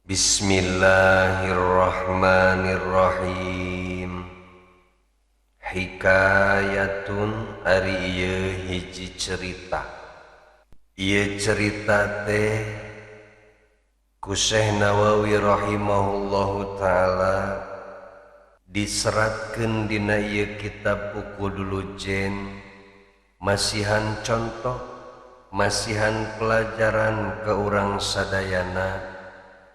Bismillahirrahmanirrahim. Hikayatun ari ieu hiji cerita. Ieu cerita teh ku Syekh Nawawi rahimahullahu taala diseratkeun dina ieu kitab Uqudul Jen, masihan contoh, masihan pelajaran ke urang sadayana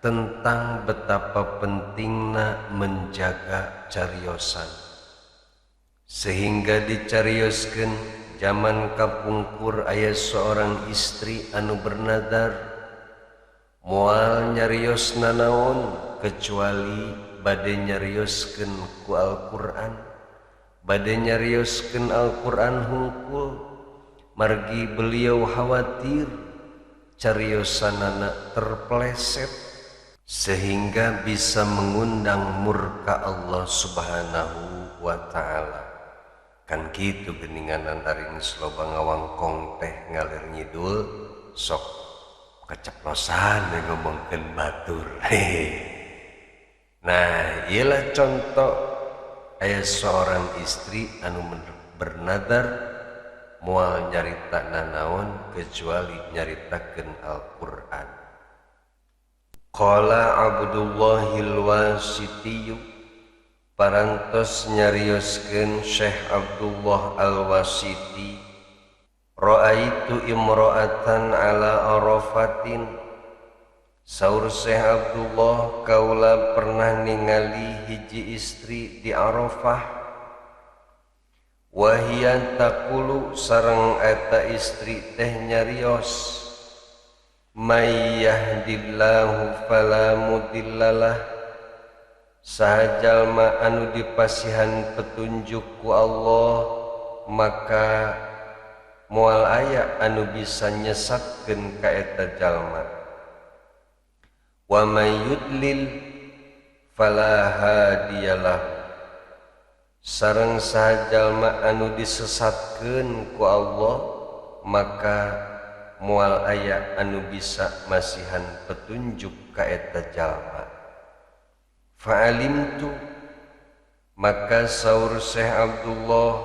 tentang betapa pentingna menjaga cariosan, sehingga dicarioskeun zaman kapungkur aya seorang istri anu bernadar moal nyariosna naon kecuali bade nyarioskeun ku Al-Qur'an, bade nyarioskeun Al-Qur'an hungkul, margi beliau khawatir cariosanana terpeleset sehingga bisa mengundang murka Allah Subhanahu wa ta'ala. Kan kitu geninganan ari geus loba ngawangkong teh ngalir ngidul sok keceplosan ngomongkeun batur. Nah, ialah contoh aya seorang istri anu bernadar moal nyarita naon kecuali nyaritakeun Al-Qur'an. Qala Abdullahil Wasitiyu, parantos nyarioskeun Syekh Abdullah Al-Wasiti, ra'aitu imra'atan ala Arafatin, saur Syekh Abdullah kaula pernah ningali hiji istri di Arafah, wahiya taqulu sareng eta istri teh nyarios, may yahdillahu fala mudhillalah, saha jalma anu dipasihan petunjuk ku Allah maka moal aya anu bisa nyesatkeun ka eta jalma, wa may yudlil fala hadiyalah, sareng saha jalma anu disesatkeun ku Allah maka moal aya anu bisa masihan petunjuk ka eta jalma. Fa'alimtu, maka saur Syekh Abdullah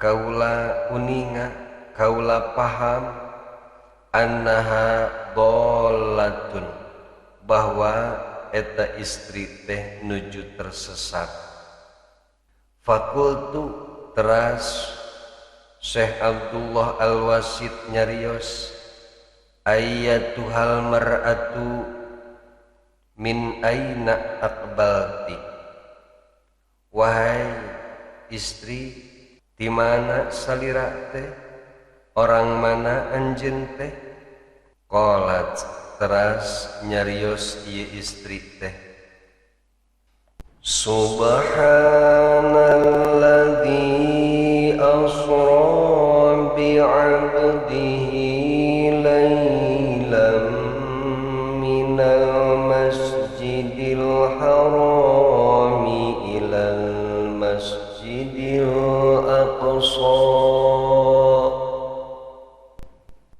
kaula uninga, kaula paham, annaha dhallatun, bahwa eta istri teh nuju tersesat. Fakultu, teras Syekh Abdullah Al-Wasit nyarios, ayyatuhal mar'atu min aina aqbalti, wahai istri, di mana salira teh, orang mana anjeun teh? Qalat, teras nyarios ieu istri teh, subhanalladzi asra bi'abdihi laylan minal masjidil harami ilal masjidil aqsa.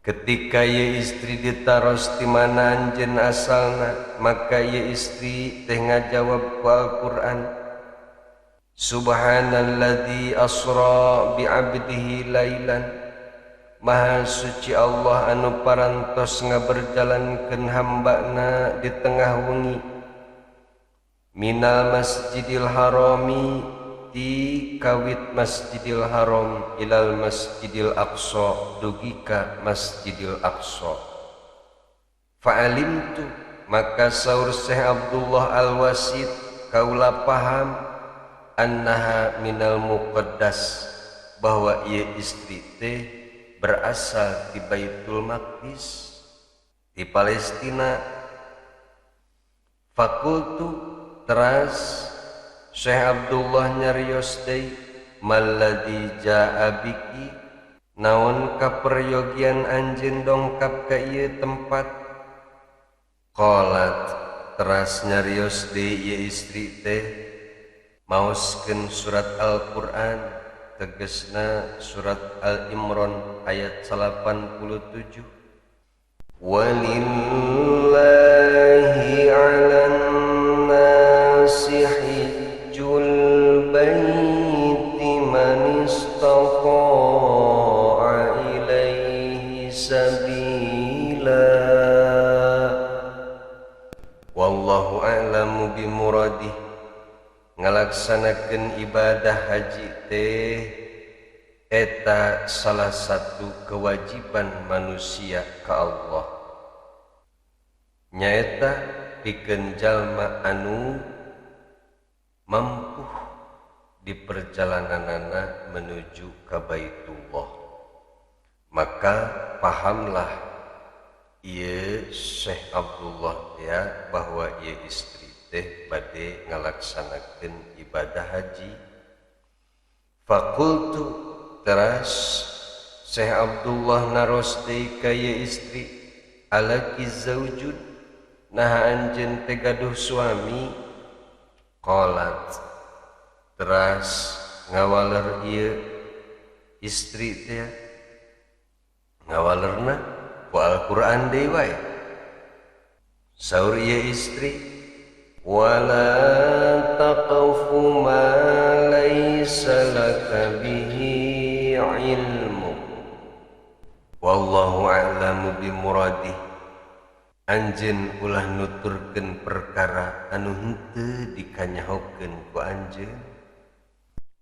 Ketika ieu istri ditaros di mana anjeun asalna, maka ieu istri teh ngajawab ku Al-Qur'an, subhanalladzi asra bi'abdihi laylan, maha suci Allah anu parantos ngaberjalankeun hambana di tengah wengi, minal masjidil harami, di kawit Masjidil Haram, ilal Masjidil Aqsa, dugi ka Masjidil Aqsa. Fa'alimtu, maka saur Syekh Abdullah Al-Wasit kaula paham, annaha minal muqaddas, bahwa ieu istri teh berasal di Baitul Maqdis, di Palestina. Fakultu, teras Syekh Abdullah nyarios deui, malladzi jaa biki, naon kaperyogian anjeun dongkap ka ieu tempat? Qalat, teras nyarios deui ieu istri teh, maoskeun surat Al-Qur'an, tegasna surat Al-Imran ayat 87. Walillahi wallahu a'lamu bimuradih. Ngalaksanakeun ibadah haji teh eta salah satu kewajiban manusia ka Allah, nyaeta pikeun jalma anu mampu di perjalananana menuju ka Baitullah. Maka pahamlah ieu Syekh Abdullah ya bahwa ieu istri teh bade ngalaksanakeun ibadah haji. Fakultu teras Syekh Abdullah naros deui ka ieu istri, alaki zaujud, nah anjeun teh gaduh suami. Qalat teras ngawaler ieu istri teh ngawalerna ku Al-Qur'an deui wae. Saur ieu istri, wala taqfu ma laysa laka bihi ilmu wallahu a'lamu bimuradih. Anjeun ulah nuturkeun perkara anu henteu dikanyahokeun ku anjeun.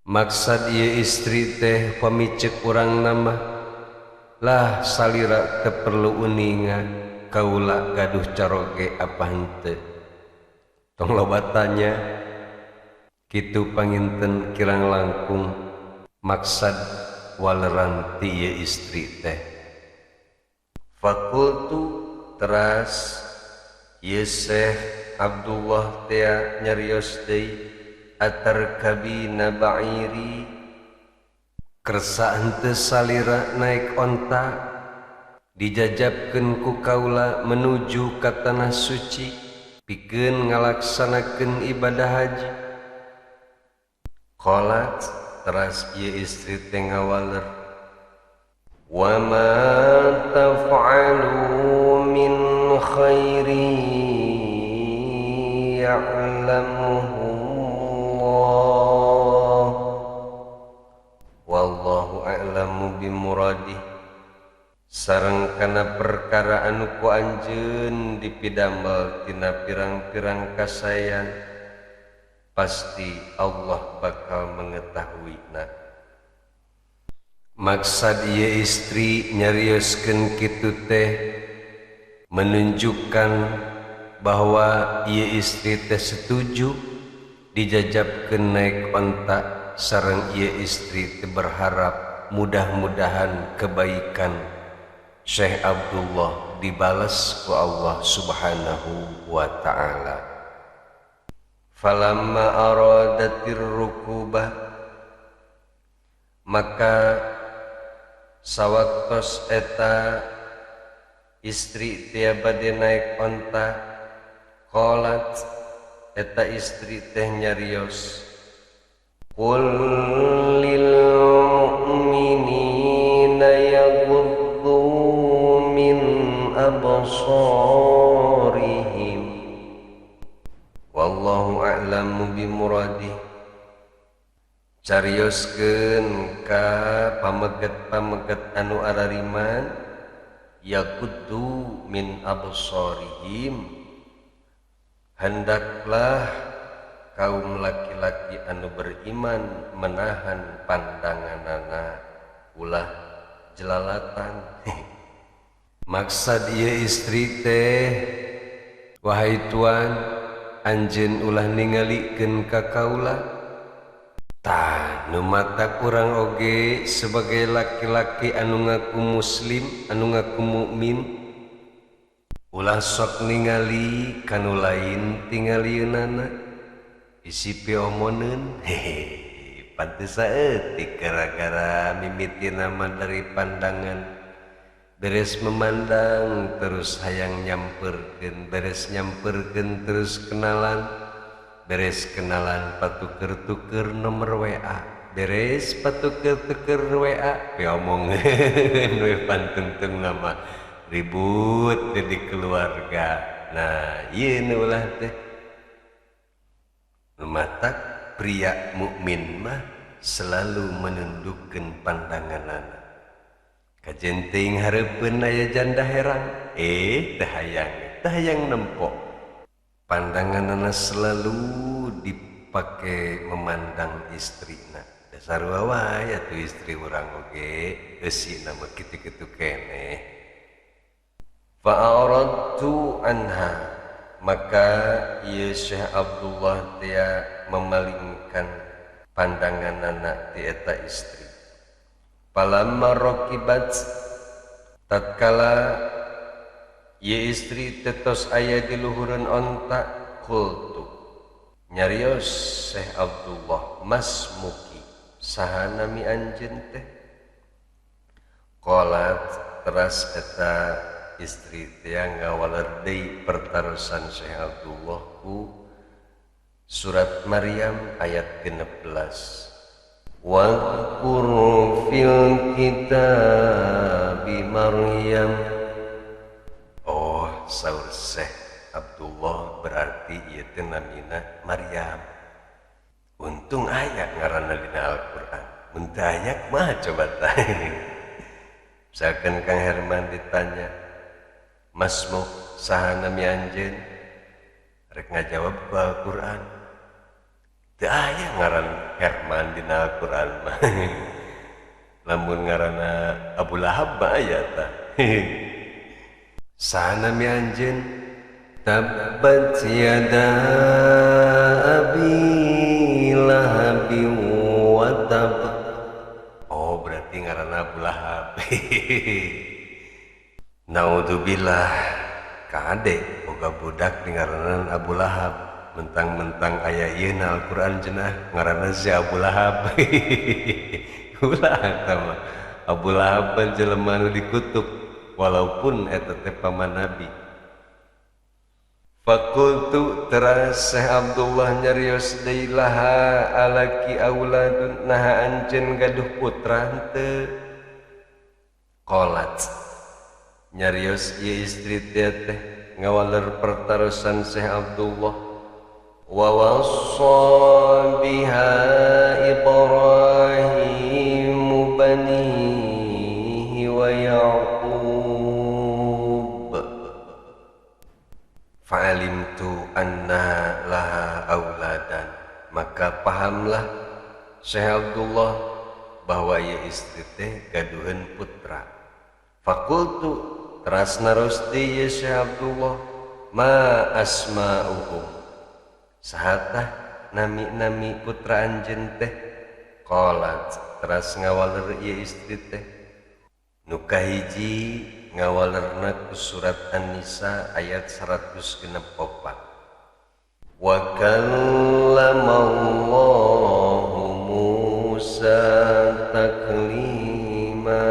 Maksad ieu istri teh pamicek urang nama lah salira teu perlu uningan kaula gaduh caroge apa henteu. Tong lobatanya kitu panginten kirang langkung maksad waleran ti ieu istri teh. Fakultu teras ieu Syekh Abdullah teh nyarios deui, atarkabina ba'iri, kersa henteu salira naik onta dijajabkeun ku kaula menuju ka tanah suci pikeun ngalaksanakeun ibadah haji. Qalat teras ieu istri teh ngawaler, wa ma taf'alu min khairi ya'lamuhu Allah wallahu a'lamu bimuradih. Sareng kana perkara anu ku anjeun dipidamel tina pirang-pirang kasayan, pasti Allah bakal mengetahuina. Maksad ieu istri nyarioskeun kitu teh menunjukkan bahwa ieu istri teh setuju dijajabkeun naik onta, sareng ieu istri teh berharap mudah-mudahan kebaikan Syekh Abdullah dibalas ku Allah Subhanahu wa ta'ala. Falamma aradatir rukubah, maka sawaktos eta istri teh bade naik onta, qalat eta istri teh nyarios, qul lil mu'minina yaghuddu min absarihim wallahu a'lamu bimuradih. Carioskeun ka pameget-pameget anu arariman, yaghuddu min absarihim, hendaklah kaum laki-laki anu beriman menahan pandanganana ulah jelalatan. Maksad ieu istri teh, wahai tuan, anjeun ulah ningalikeun ka kaula, tah nu mata kurang oge sebagai laki-laki anu ngaku muslim, anu ngaku mukmin, ulah sok ningali kanu lain tingalieunana isipi omoneun. Hehe, pantes saeutik gara-gara mimitina mah dari pandangan. Beres memandang terus hayang nyamperkeun, beres nyamperkeun terus kenalan, beres kenalan patuker-tuker nomor WA, beres patuker-tuker WA piomongkeun we pantuntung nama ribut di keluarga. Nah ieu nu ulah teh matak pria mukmin mah selalu menundukkeun pandanganana. Kajenting hareupeun aya janda herang, teu hayang nempo. pandanganna selalu dipakai memandang istrina. Dasar wae atuh istri urang oge eusina mah kitu-kitu keneh. Fa'aradtu anha, maka ieu Syekh Abdullah dia memalingkan pandangan anak ti eta istri. Palamma raqibat, tatkala ieu istri tetos aya di luhureun onta, qultu nyarios Syekh Abdullah, mas muki saha nami anjeun teh? Qalat teras eta istri teh ngawaler deui pertarosan Syekh Abdullah ku surat Maryam ayat 16. Wadhkur fil kitabi Maryam. Oh, saur Syekh Abdullah berarti ieu teh namina Maryam. Untung aya ngaranna dina Al-Qur'an. Mun teu aya mah coba tah. Misalkan Kang Herman ditanya, "Masmu saha nami anjeun?" Rek ngajawab ku Al-Qur'an. Teu aya ngaran Herman dina Al-Qur'an mah. Lamun ngaranna Abu Lahab mah aya tah. Saha nami anjeun? Tabbat yada abi lahabin wa tab. Oh, berarti ngaranna Abu Lahab. Naudzubillah, kade boga budak di ngaranna Abu Lahab. Mentang-mentang aya ieu na Al-Qur'an cenah ngaranna si Abu Lahab. Ulah eta mah Abu Lahab jelema nu dikutuk walaupun eta teh paman Nabi. Fakultu teras Syekh Abdullah nyarios deui laha alaki auladun, naha anjeun gaduh putra henteu? Qalat nyarios ieu istri teh ngawaler pertarosan Syekh Abdullah. Wa wassa biha Ibrahim banihi wa Ya'qub. Fa'alimtu anna laha auladan, maka pahamlah Syekh Abdullah bahwa ieu istri teh gaduheun putra. Fakultu teras narosti ieu Syekh Abdullah, ma asma'uhum, sahatah nami-nami putra anjeun teh? Qalat teras ngawaler ieu istri teh, nu kahiji ngawalerna ku surat An-Nisa ayat 164. Wa kallamallahu Musa taklima.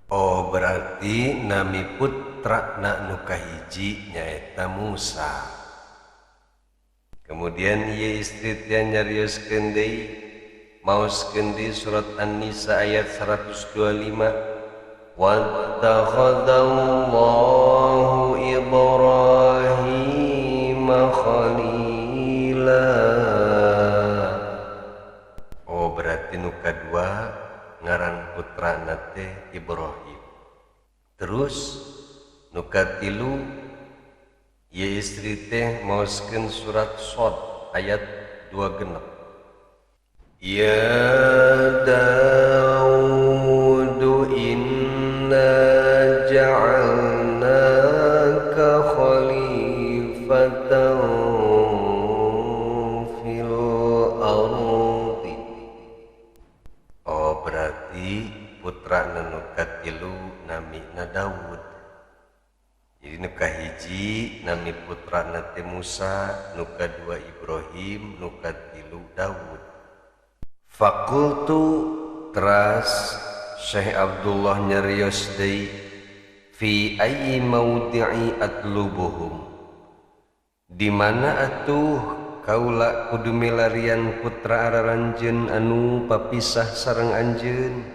Oh, berarti nami putra na nu kahiji nyaeta Musa. Kemudian ieu istri teh nyarioskeun deui maoskeun di surat An-Nisa ayat 125. Wattakhadallahu Ibrahim khalila. Oh, berarti nu kadua ngaran putrana teh Ibrahim. Terus nu katilu ieu istri teh maoskeun surat Shad ayat 26. Ya Daud inna ja'alnaka khalifatan fil ardi. Oh, berarti putra nu katilu namina Daud. Jadi nu kahiji nami putrana teh Musa, nu kadua Ibrahim, nu katilu Daud. Fakultu teras Syekh Abdullah nyarios deui, fi ayyi maudi'i atlubuhum, di mana atuh kaula kudu milarian putra araranjeun anu papisah sareng anjeun?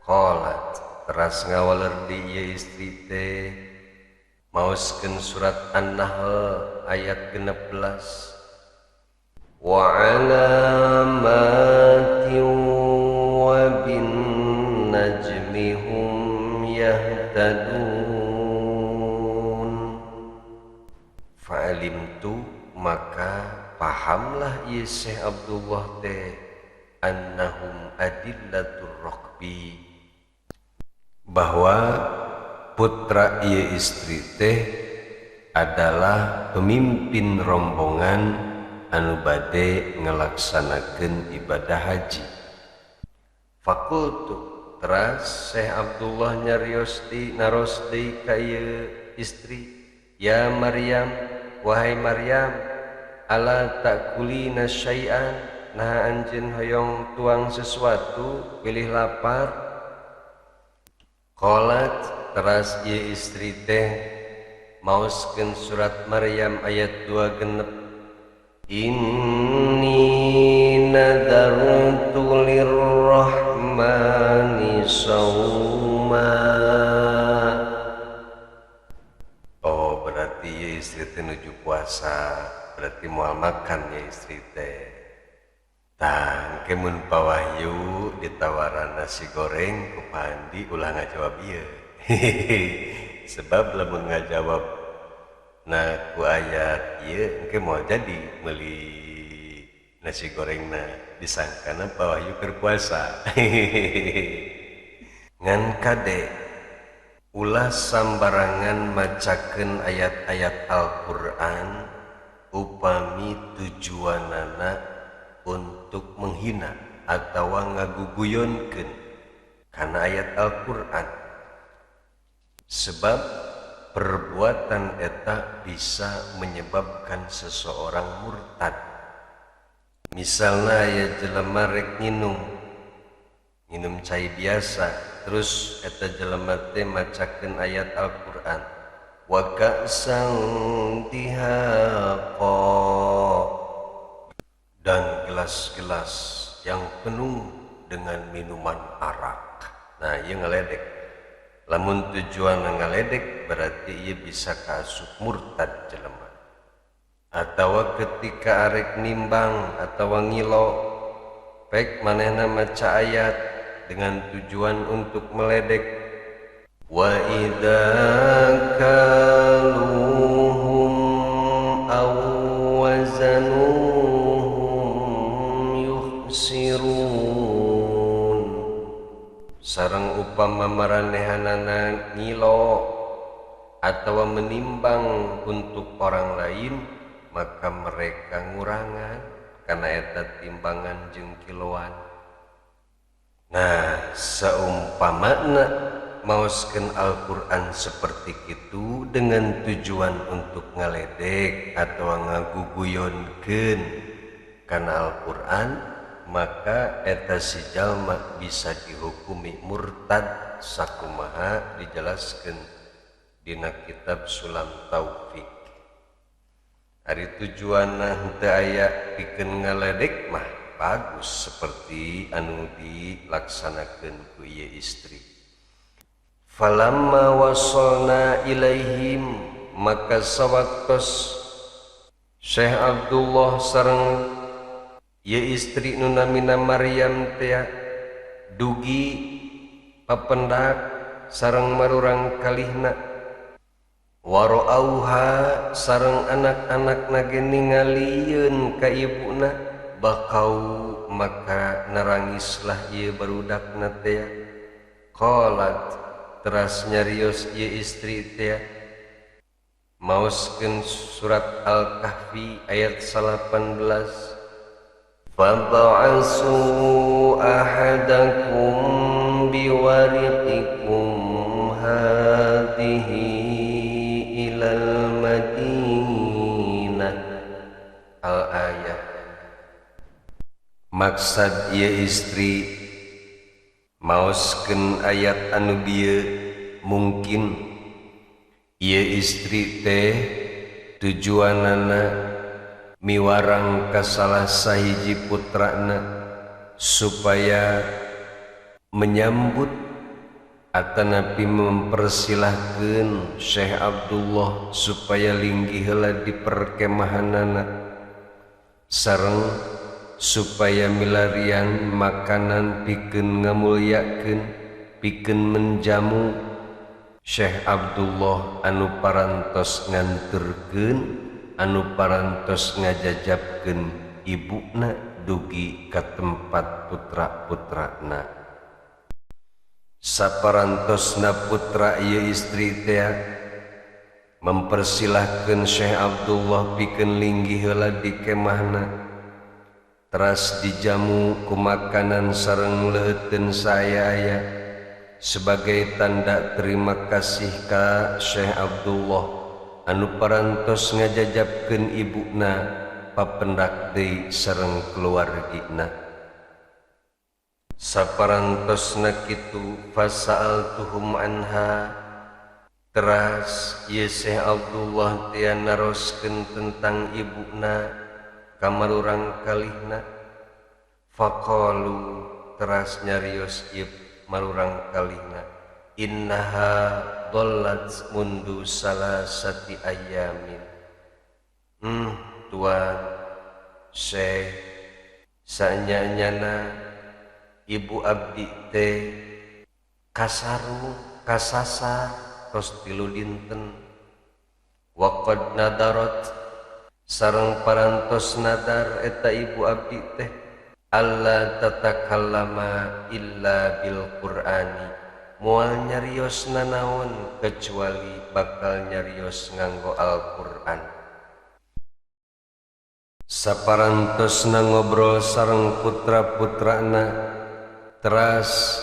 Qalat teras ngawaler di ieu istri teh maoskeun surat An-Nahl ayat 16. Wa alamatin wa bin najmi hum yahtadun. Fa'alimtu maka pahamlah ieu Syekh Abdullah teh annahum adillatur raqbi bahwa putra ieu istri teh adalah pemimpin rombongan anu bade ngalaksanakeun ibadah haji. Fakultu teras Syekh Abdullah nyarios naros deui ka ieu istri, ya Maryam, wahai Maryam, ala takulina syai'an, nah anjeun hoyong tuang sesuatu, pilih lapar. Qalat teras ieu istri teh maoskeun surat Maryam ayat 2 genep, inni nadartu lirrahmani sawma. Oh berarti ya istri teh nuju puasa, berarti moal makan ya istri teh. Tang kemun pawahyu ditawaran nasi goreng ku Pandi ulah ngajawab ieu. Sebab lamun ngajawab nah ku ayat ieu engke moal jadi meuli nasi gorengna disangkana pawahyu keur puasa. Ngan kade ulah sambarangan macakeun ayat-ayat Al-Qur'an upami tujuanana untuk menghina atawa ngaguguyonkeun kana ayat Al-Qur'an, sebab perbuatan eta bisa menyebabkan seseorang murtad. Misalna aya jelema rek nginum cai biasa, terus eta jelema teh macakeun ayat Al-Qur'an, wa ka'san dihaqa, dan gelas-gelas yang penuh dengan minuman arak. Nah ieu ngaledek. Lamun tujuan ngaledek berarti ieu bisa kaasup murtad jelema. Atawa ketika arek nimbang atawa ngilo pek manehna maca ayat dengan tujuan untuk meledek, wa idza kaluhum aw wazanuhum yukhsirun, sareng upama maranehanana ngilo atawa menimbang untuk orang lain, maka mereka ngurangan karena eta timbangan jeung kiloan. Nah saumpamana maoskeun Al-Qur'an seperti itu dengan tujuan untuk ngaledek atau ngaguguyonkeun kana Al-Qur'an, maka eta si jalma bisa dihukumi murtad sakumaha dijelaskeun dina kitab Sulam Taufik. Ari tujuanna henteu aya pikeun ngaledek mah bagus seperti anu dilaksanakeun ku ieu istri. Falamma wasalna ilaihim, maka sawaktos Syekh Abdullah sareng ieu istri nu namina Maryam teh dugi papendak sareng marurang kalihna, warauha sareng anak-anak nage ningalieun ka ibuna, bakau maka narangislah ieu barudakna teh. Qalat teras nyarios ieu istri teh maoskeun surat Al-Kahfi ayat 18, fab'asu ahadakum biwariqikum hadhihi ilal Madinah. Al-ayat. Maksad ieu istri maoskeun ayat anu bieu mungkin ieu istri teh tujuanana miwarang ka salah sahiji putrana supaya menyambut atanapi mempersilahkeun Syekh Abdullah supaya linggih heula di perkemahanana, sareng supaya milarian makanan pikeun ngamulyakeun, pikeun menjamu Syekh Abdullah anu parantos nganturkeun anu parantos ngajajabkeun ibuna dugi ka tempat putra-putrana. Saparantosna putra ieu istri teh mempersilahkeun Syekh Abdullah pikeun linggih heula di kemahna, teras dijamu ku makanan sareng leuteun saaya sebagai tanda terima kasih ka Syekh Abdullah anu parantos ngajajabkeun ibuna papendak deui sareng keluargina. Saparantosna kitu fasa'altuhum anha, teras ieu Syekh Abdullah teh naroskeun tentang ibuna ka marurang kalihna. Faqalu, teras nyarios ieu marurang kalihna, innaha dhallat mundu salasati ayamin. Tuan Syekh, sanyanyana ibu abdi teh kasasa tos 3 dinten. Waqad nadarat, sareng parantos nadar eta ibu abdi teh alla tatakallama illa bil Qur'ani, moal nyarios nanaon kecuali bakal nyarios nganggo Al-Qur'an. Saparantosna ngobrol sareng putra-putrana, teras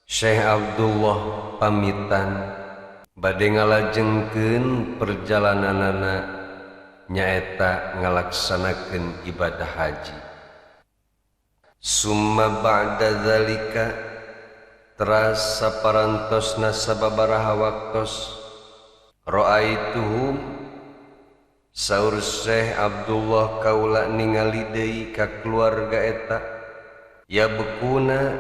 Syekh Abdullah pamitan bade ngalajengkeun perjalananana nyaeta ngalaksanakeun ibadah haji. Summa ba'da dzalika, teras saparantosna sababaraha waktos, ra'aituhum, saur Syekh Abdullah kaula ningali deui ka keluarga eta, ya bekuna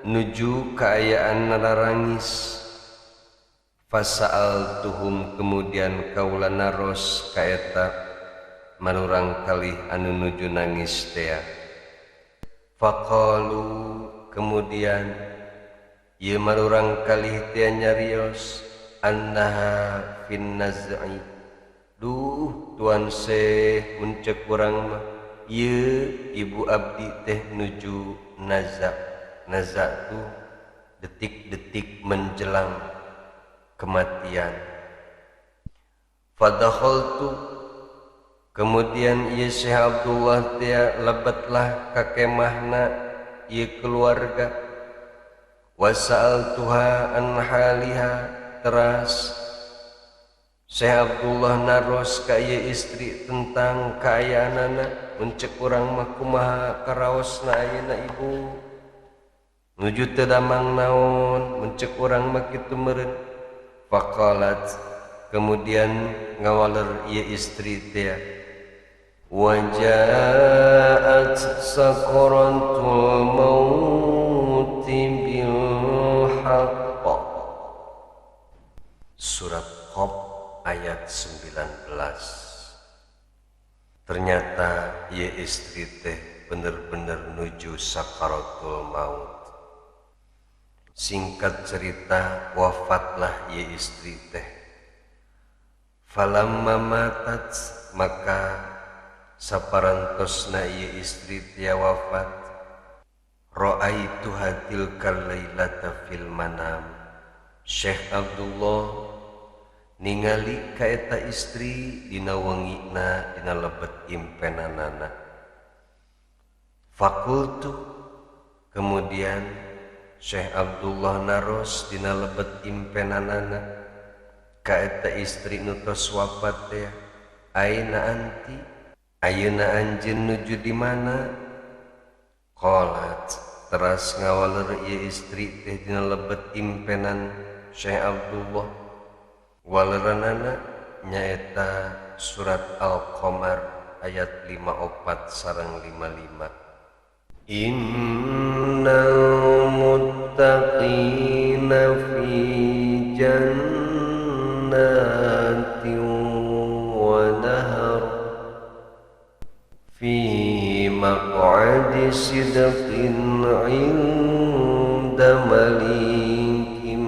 nuju kaayaan nararangis. Fasa'altuhum, kemudian kaula naros ka eta manurang kalih anu nuju nangis teh. Faqalu, kemudian ieu marurang kalih teh nyarios annaha fin naz'i. Duh Tuan Syekh, muncek urang mah ieu ibu abdi teh nuju naza. Naza tuh detik-detik menjelang kematian. Fadakhaltu, kemudian ieu Syekh Abdullah teh lebetlah ka kemahna ieu keluarga. Wasa'altuha an haliha, teras Syekh Abdullah naros ka ieu istri tentang kaayaanana, muncek urang mah kumaha karaosna ayeuna ibu, nuju teu damang naon, muncek urang mah kitu meureun. Faqalat, kemudian ngawaler ieu istri teh, wa ja'at sakaratul maut bil haqq. Surat Qaf ayat 19. Ternyata ieu istri teh bener-bener nuju sakaratul maut. Singkat cerita, wafatlah ieu istri teh. Falamma matat, maka saparantosna ieu istri teh wafat, ra'aituha tilkal lailata fil manam. Syekh Abdullah ningali ka eta istri dina wengina dina lebet impenanana. Fakultu, kemudian Syekh Abdullah naros dina lebet impenanana ka eta istri nu tos wafat teh, aina anti, ayeuna anjeun nuju di mana? Qalat, teras ngawaler ieu istri teh dina lebet impenan Syekh Abdullah, waleranana nyaeta surat Al-Qamar ayat 54 sareng 55. Innal muttaqina fi jannatin wa nahar fi maq'adi sidqin 'inda malikin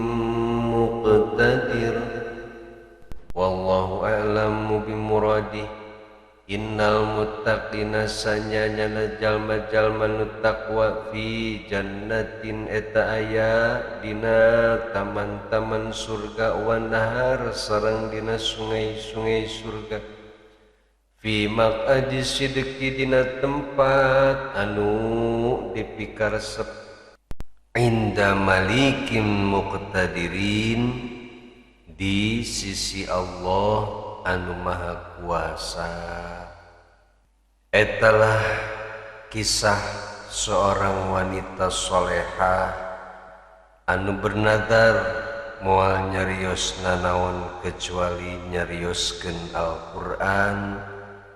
muqtadir. Wallahu a'lamu bimuradih. Innal muttaqina sanyana jalma-jalma nu taqwa fi jannatin eta aya dina taman-taman surga wa nahar sareng dina sungai-sungai surga fi maq'adi sidqi dina tempat anu dipikaresep inda malikin muqtadirin di sisi Allah anu maha kuasa. Etalah kisah seorang wanita solehah anu bernadar moal nyarios nanaon kecuali nyarioskeun Al-Qur'an.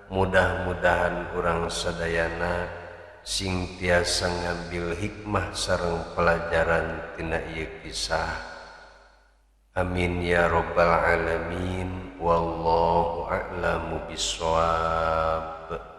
Mudah-mudahan urang sadayana sing tiasa ngambil hikmah sareng pelajaran tina ieu kisah. Amin ya rabbal alamin. Wallahu a'lamu bissawab.